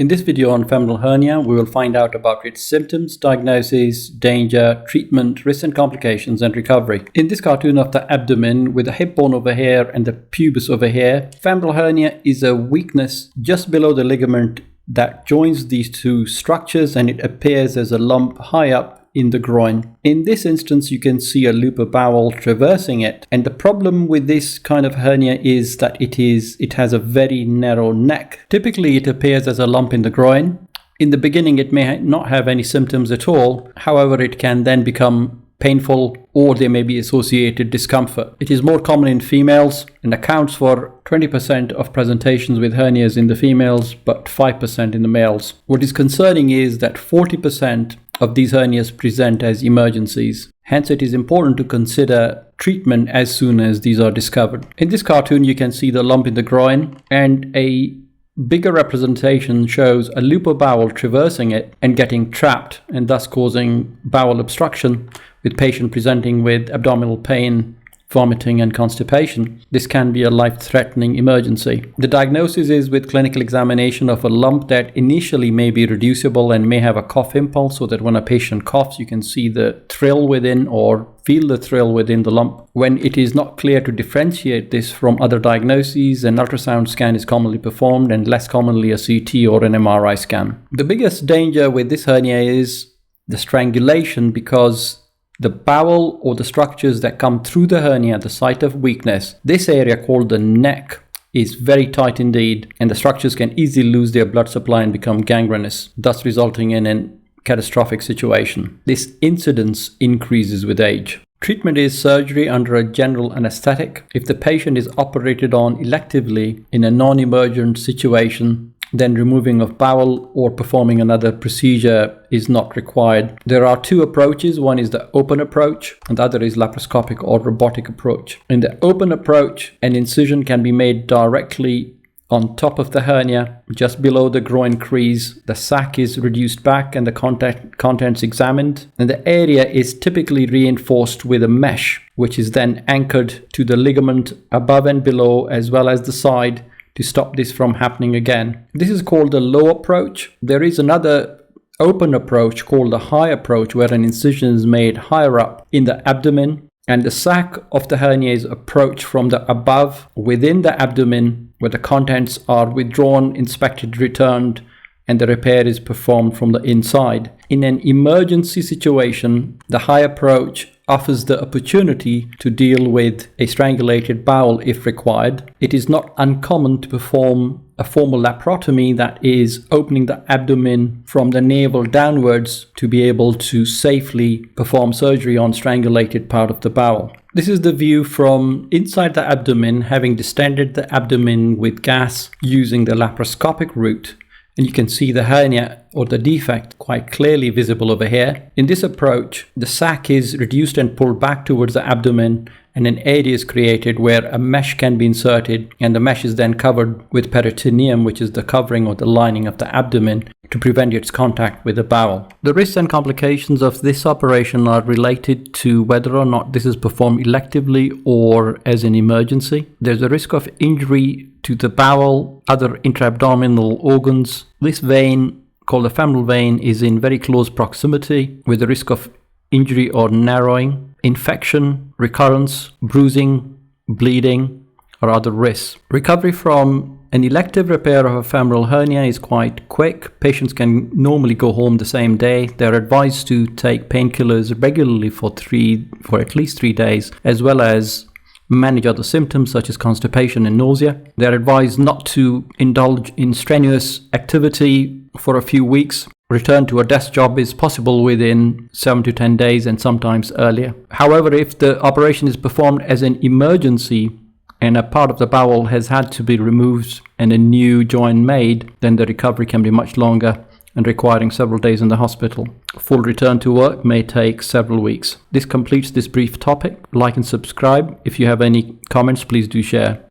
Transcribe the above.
In this video on femoral hernia, we will find out about its symptoms, diagnosis, danger, treatment, risks and complications, and recovery. In this cartoon of the abdomen with the hip bone over here and the pubis over here, femoral hernia is a weakness just below the ligament that joins these two structures, and it appears as a lump high up in the groin. In this instance, you can see a loop of bowel traversing it, and the problem with this kind of hernia is that it has a very narrow neck. Typically it appears as a lump in the groin. In the beginning it may not have any symptoms at all, however it can then become painful or there may be associated discomfort. It is more common in females and accounts for 20% of presentations with hernias in the females but 5% in the males. What is concerning is that 40% of these hernias present as emergencies. Hence, it is important to consider treatment as soon as these are discovered. In this cartoon, you can see the lump in the groin, and a bigger representation shows a loop of bowel traversing it and getting trapped, and thus causing bowel obstruction, with patient presenting with abdominal pain, vomiting and constipation. This can be a life-threatening emergency. The diagnosis is with clinical examination of a lump that initially may be reducible and may have a cough impulse, so that when a patient coughs you can see the thrill within or feel the thrill within the lump. When it is not clear to differentiate this from other diagnoses, an ultrasound scan is commonly performed, and less commonly a CT or an MRI scan. The biggest danger with this hernia is the strangulation, because the bowel or the structures that come through the hernia at the site of weakness, this area called the neck, is very tight indeed, and the structures can easily lose their blood supply and become gangrenous, thus resulting in a catastrophic situation. This incidence increases with age. Treatment is surgery under a general anesthetic. If the patient is operated on electively in a non-emergent situation, then removing of bowel or performing another procedure is not required. There are two approaches. One is the open approach and the other is laparoscopic or robotic approach. In the open approach, an incision can be made directly on top of the hernia, just below the groin crease. The sac is reduced back and the contents examined, and the area is typically reinforced with a mesh, which is then anchored to the ligament above and below as well as the side, to stop this from happening again. This is called the low approach. There is another open approach called the high approach, where an incision is made higher up in the abdomen, and the sac of the hernia is approached from the above within the abdomen, where the contents are withdrawn, inspected, returned, and the repair is performed from the inside. In an emergency situation, the high approach offers the opportunity to deal with a strangulated bowel if required. It is not uncommon to perform a formal laparotomy, that is, opening the abdomen from the navel downwards to be able to safely perform surgery on strangulated part of the bowel. This is the view from inside the abdomen, having distended the abdomen with gas using the laparoscopic route. And you can see the hernia or the defect quite clearly visible over here. In this approach, the sac is reduced and pulled back towards the abdomen, and an area is created where a mesh can be inserted, and the mesh is then covered with peritoneum, which is the covering or the lining of the abdomen, to prevent its contact with the bowel. The risks and complications of this operation are related to whether or not this is performed electively or as an emergency. There's a risk of injury to the bowel, other intra-abdominal organs. This vein, called the femoral vein, is in very close proximity, with the risk of injury or narrowing, infection, recurrence, bruising, bleeding, or other risks. Recovery from an elective repair of a femoral hernia is quite quick. Patients can normally go home the same day. They're advised to take painkillers regularly for at least 3 days, as well as manage other symptoms such as constipation and nausea. They're advised not to indulge in strenuous activity for a few weeks. Return to a desk job is possible within 7 to 10 days and sometimes earlier. However, if the operation is performed as an emergency and a part of the bowel has had to be removed and a new joint made, then the recovery can be much longer and requiring several days in the hospital. Full return to work may take several weeks. This completes this brief topic. Like and subscribe. If you have any comments, please do share.